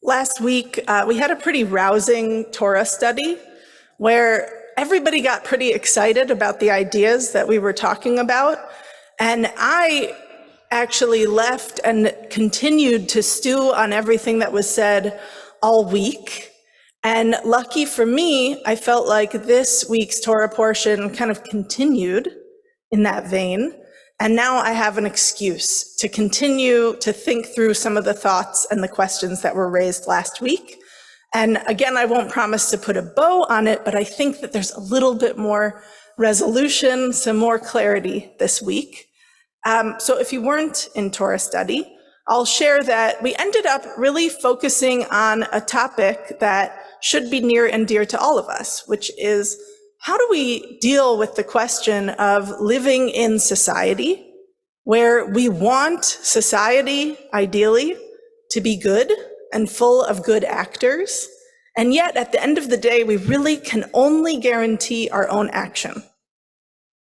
Last week, we had a pretty rousing Torah study where everybody got pretty excited about the ideas that we were talking about. And I actually left and continued to stew on everything that was said all week. And lucky for me, I felt like this week's Torah portion kind of continued in that vein. And now I have an excuse to continue to think through some of the thoughts and the questions that were raised last week. And again, I won't promise to put a bow on it, but I think that there's a little bit more resolution, some more clarity this week. So if you weren't in Torah study, I'll share that we ended up really focusing on a topic that should be near and dear to all of us, which is how do we deal with the question of living in society where we want society, ideally, to be good and full of good actors, and yet at the end of the day, we really can only guarantee our own action.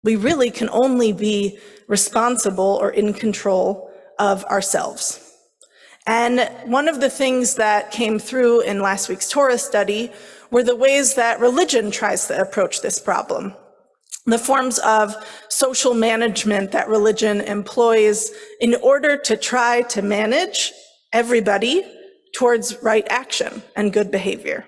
We really can only be responsible or in control of ourselves. And one of the things that came through in last week's Torah study were the ways that religion tries to approach this problem. The forms of social management that religion employs in order to try to manage everybody towards right action and good behavior.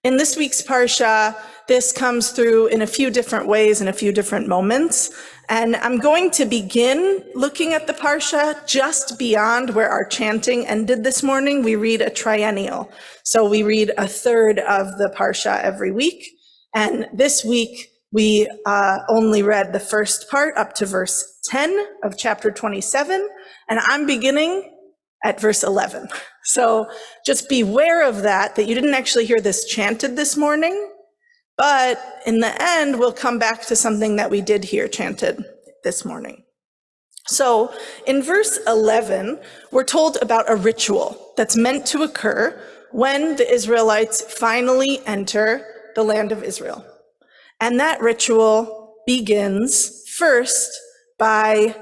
In this week's Parsha, this comes through in a few different ways in a few different moments. And I'm going to begin looking at the Parsha just beyond where our chanting ended this morning. We read a triennial. So we read a third of the Parsha every week. And this week, we only read the first part up to verse 10 of chapter 27. And I'm beginning at verse 11. So just beware of that you didn't actually hear this chanted this morning. But in the end, we'll come back to something that we did hear chanted this morning. So in verse 11, we're told about a ritual that's meant to occur when the Israelites finally enter the land of Israel. And that ritual begins first by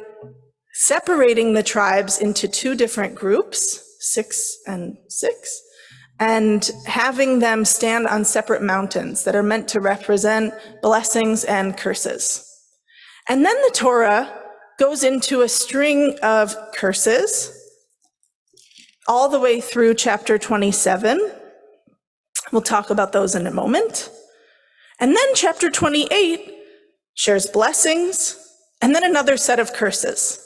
separating the tribes into two different groups, 6 and 6, and having them stand on separate mountains that are meant to represent blessings and curses. And then the Torah goes into a string of curses all the way through chapter 27. We'll talk about those in a moment. And then chapter 28 shares blessings and then another set of curses.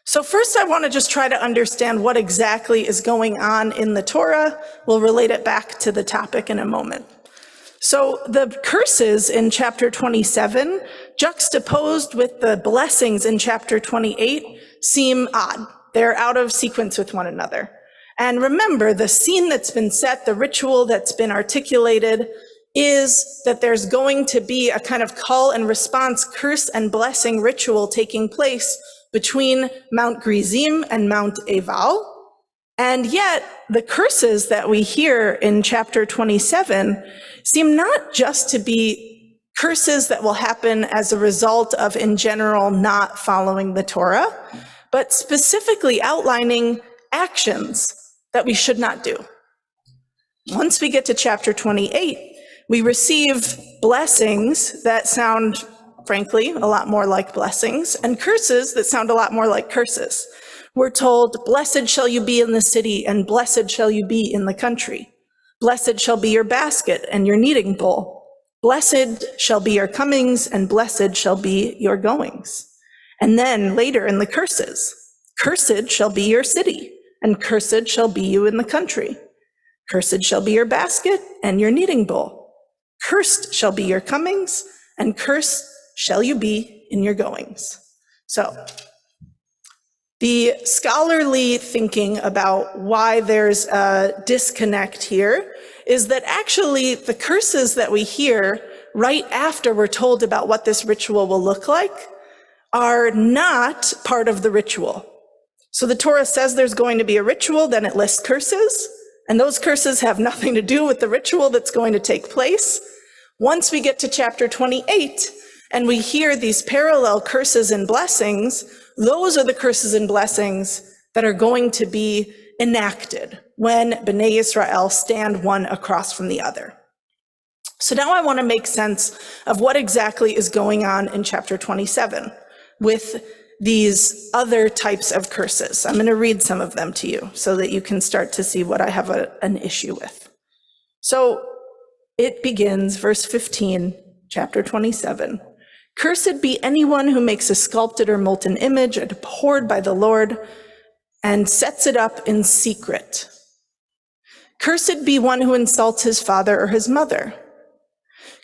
So first, I want to just try to understand what exactly is going on in the Torah. We'll relate it back to the topic in a moment. So the curses in chapter 27, juxtaposed with the blessings in chapter 28, seem odd. They're out of sequence with one another. And remember, the scene that's been set, the ritual that's been articulated, is that there's going to be a kind of call and response, curse and blessing ritual taking place between Mount Gerizim and Mount Ebal. And yet the curses that we hear in chapter 27 seem not just to be curses that will happen as a result of, in general, not following the Torah, but specifically outlining actions that we should not do. Once we get to chapter 28, we receive blessings that sound, frankly, a lot more like blessings, and curses that sound a lot more like curses. We're told, blessed shall you be in the city, and blessed shall you be in the country. Blessed shall be your basket and your kneading bowl. Blessed shall be your comings, and blessed shall be your goings. And then later in the curses, cursed shall be your city, and cursed shall be you in the country. Cursed shall be your basket and your kneading bowl. Cursed shall be your comings, and cursed shall you be in your goings. So the scholarly thinking about why there's a disconnect here is that actually the curses that we hear right after we're told about what this ritual will look like are not part of the ritual. So the Torah says there's going to be a ritual, then it lists curses, and those curses have nothing to do with the ritual that's going to take place. Once we get to chapter 28, and we hear these parallel curses and blessings, those are the curses and blessings that are going to be enacted when Bnei Yisrael stand one across from the other. So now I want to make sense of what exactly is going on in chapter 27 with these other types of curses. I'm going to read some of them to you so that you can start to see what I have an issue with. So it begins, verse 15, chapter 27. Cursed be anyone who makes a sculpted or molten image abhorred by the Lord and sets it up in secret. Cursed be one who insults his father or his mother.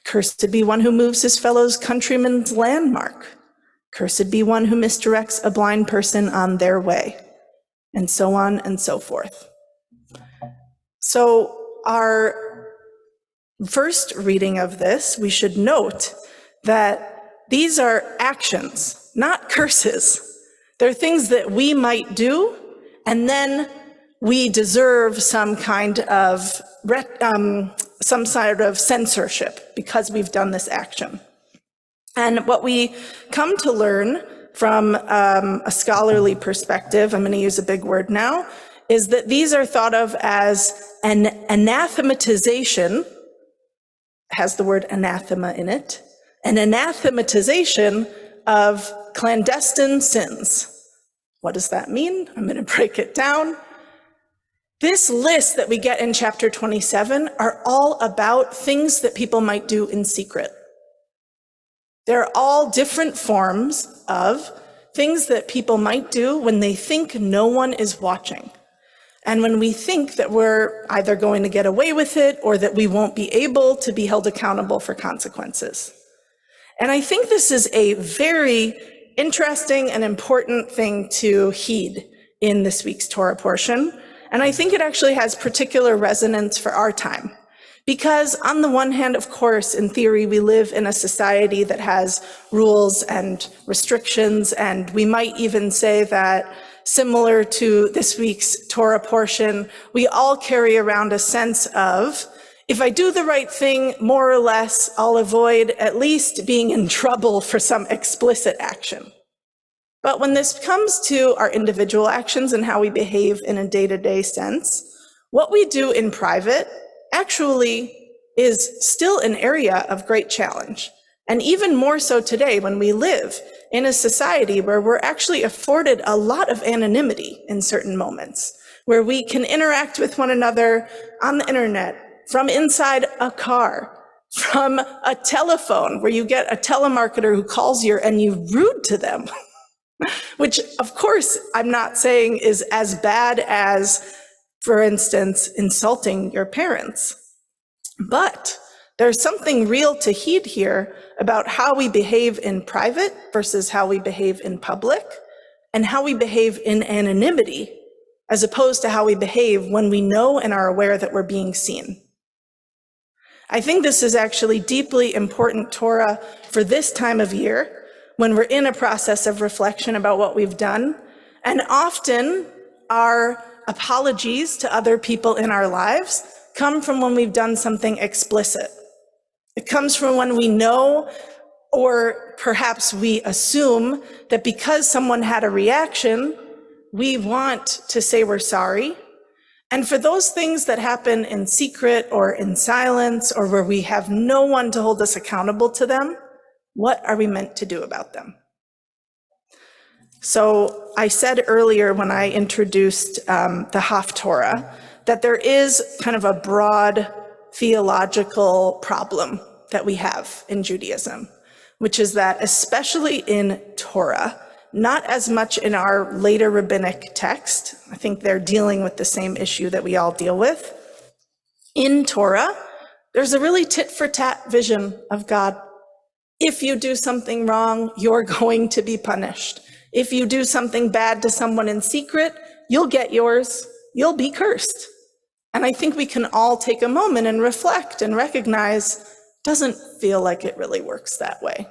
Cursed be one who moves his fellow countryman's landmark. Cursed be one who misdirects a blind person on their way, and so on and so forth. So our first reading of this, we should note that these are actions, not curses. They're things that we might do, and then we deserve some kind of censorship because we've done this action. And what we come to learn from a scholarly perspective, I'm going to use a big word now, is that these are thought of as an anathematization, has the word anathema in it, an anathematization of clandestine sins. What does that mean? I'm going to break it down. This list that we get in chapter 27 are all about things that people might do in secret. They're all different forms of things that people might do when they think no one is watching. And when we think that we're either going to get away with it or that we won't be able to be held accountable for consequences. And I think this is a very interesting and important thing to heed in this week's Torah portion. And I think it actually has particular resonance for our time. Because on the one hand, of course, in theory, we live in a society that has rules and restrictions, and we might even say that similar to this week's Torah portion, we all carry around a sense of, if I do the right thing, more or less, I'll avoid at least being in trouble for some explicit action. But when this comes to our individual actions and how we behave in a day-to-day sense, what we do in private actually is still an area of great challenge. And even more so today when we live in a society where we're actually afforded a lot of anonymity in certain moments, where we can interact with one another on the internet, from inside a car, from a telephone, where you get a telemarketer who calls you and you rude to them, which of course I'm not saying is as bad as, for instance, insulting your parents. But there's something real to heed here about how we behave in private versus how we behave in public, and how we behave in anonymity, as opposed to how we behave when we know and are aware that we're being seen. I think this is actually deeply important Torah for this time of year, when we're in a process of reflection about what we've done, and often our apologies to other people in our lives come from when we've done something explicit. It comes from when we know, or perhaps we assume, that because someone had a reaction, we want to say we're sorry. And for those things that happen in secret or in silence, or where we have no one to hold us accountable to them, what are we meant to do about them? So I said earlier when I introduced the Haftorah that there is kind of a broad theological problem that we have in Judaism, which is that especially in Torah, not as much in our later rabbinic text, I think they're dealing with the same issue that we all deal with. In Torah, there's a really tit-for-tat vision of God. If you do something wrong, you're going to be punished. If you do something bad to someone in secret, you'll get yours, you'll be cursed. And I think we can all take a moment and reflect and recognize it doesn't feel like it really works that way.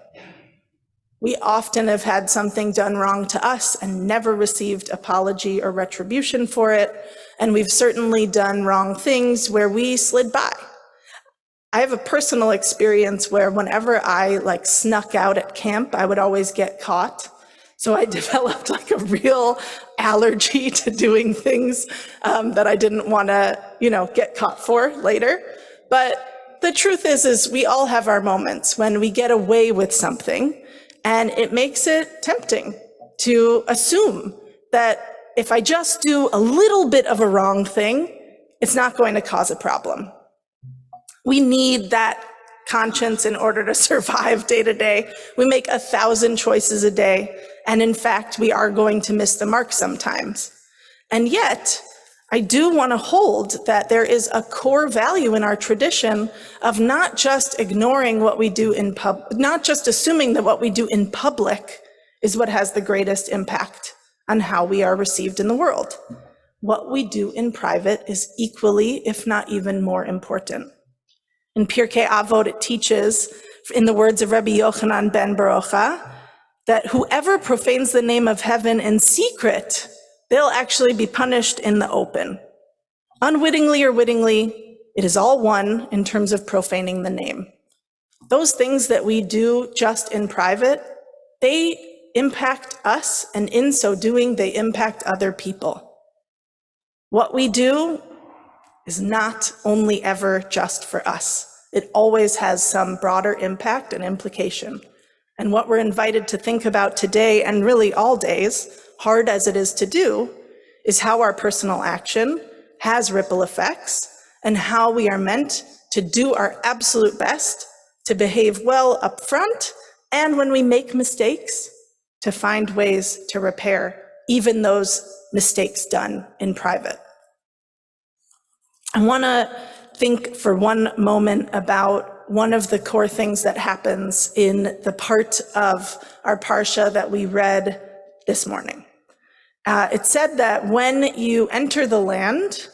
We often have had something done wrong to us and never received apology or retribution for it. And we've certainly done wrong things where we slid by. I have a personal experience where whenever I snuck out at camp, I would always get caught. So I developed like a real allergy to doing things that I didn't want to, get caught for later. But the truth is we all have our moments when we get away with something, and it makes it tempting to assume that if I just do a little bit of a wrong thing, it's not going to cause a problem. We need that conscience in order to survive day to day. We make 1,000 choices a day, and in fact, we are going to miss the mark sometimes. And yet, I do want to hold that there is a core value in our tradition of not just ignoring what we do in not just assuming that what we do in public is what has the greatest impact on how we are received in the world. What we do in private is equally, if not even more important. In Pirkei Avot, it teaches, in the words of Rabbi Yochanan ben Barucha, that whoever profanes the name of heaven in secret, they'll actually be punished in the open. Unwittingly or wittingly, it is all one in terms of profaning the name. Those things that we do just in private, they impact us, and in so doing, they impact other people. What we do is not only ever just for us. It always has some broader impact and implication. And what we're invited to think about today, and really all days, hard as it is to do, is how our personal action has ripple effects and how we are meant to do our absolute best to behave well up front, and when we make mistakes, to find ways to repair even those mistakes done in private. I want to think for one moment about one of the core things that happens in the part of our parsha that we read this morning. It said that when you enter the land,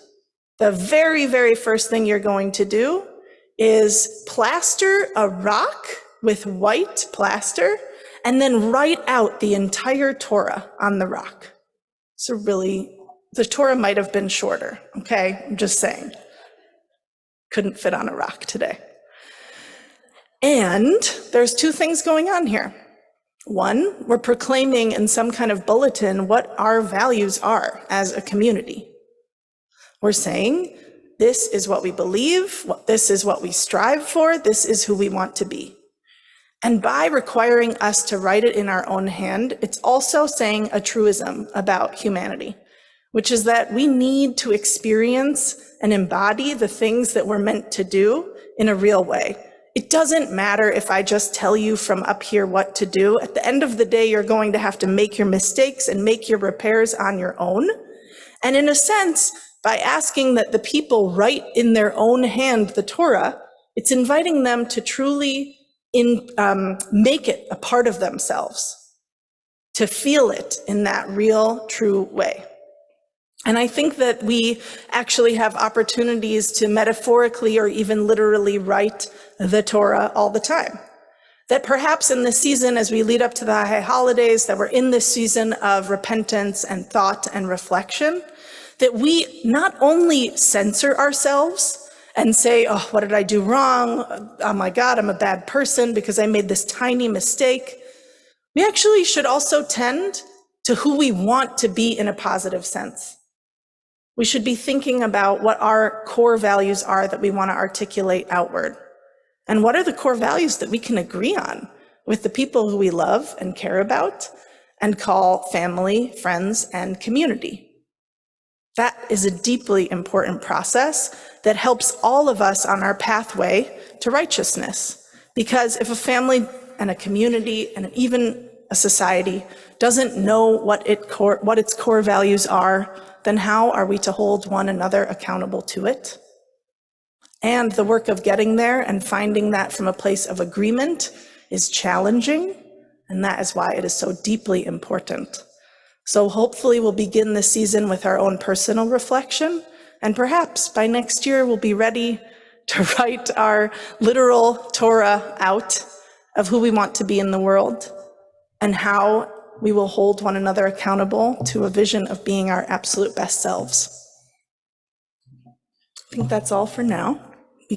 the very, very first thing you're going to do is plaster a rock with white plaster and then write out the entire Torah on the rock. So really, the Torah might have been shorter, okay? I'm just saying. Couldn't fit on a rock today. And there's two things going on here. One, we're proclaiming in some kind of bulletin what our values are as a community. We're saying, this is what we believe, this is what we strive for, this is who we want to be. And by requiring us to write it in our own hand, it's also saying a truism about humanity, which is that we need to experience and embody the things that we're meant to do in a real way. It doesn't matter if I just tell you from up here what to do. At the end of the day, you're going to have to make your mistakes and make your repairs on your own. And in a sense, by asking that the people write in their own hand the Torah, it's inviting them to truly make it a part of themselves, to feel it in that real, true way. And I think that we actually have opportunities to metaphorically or even literally write the Torah all the time. That perhaps in this season, as we lead up to the high holidays, that we're in this season of repentance and thought and reflection, that we not only censor ourselves and say, oh, what did I do wrong? Oh my God, I'm a bad person because I made this tiny mistake. We actually should also tend to who we want to be in a positive sense. We should be thinking about what our core values are that we want to articulate outward. And what are the core values that we can agree on with the people who we love and care about and call family, friends, and community. That is a deeply important process that helps all of us on our pathway to righteousness. Because if a family and a community and even a society doesn't know what its core values are, then how are we to hold one another accountable to it? And the work of getting there and finding that from a place of agreement is challenging, and that is why it is so deeply important. So hopefully we'll begin this season with our own personal reflection, and perhaps by next year we'll be ready to write our literal Torah out of who we want to be in the world and how we will hold one another accountable to a vision of being our absolute best selves. I think that's all for now.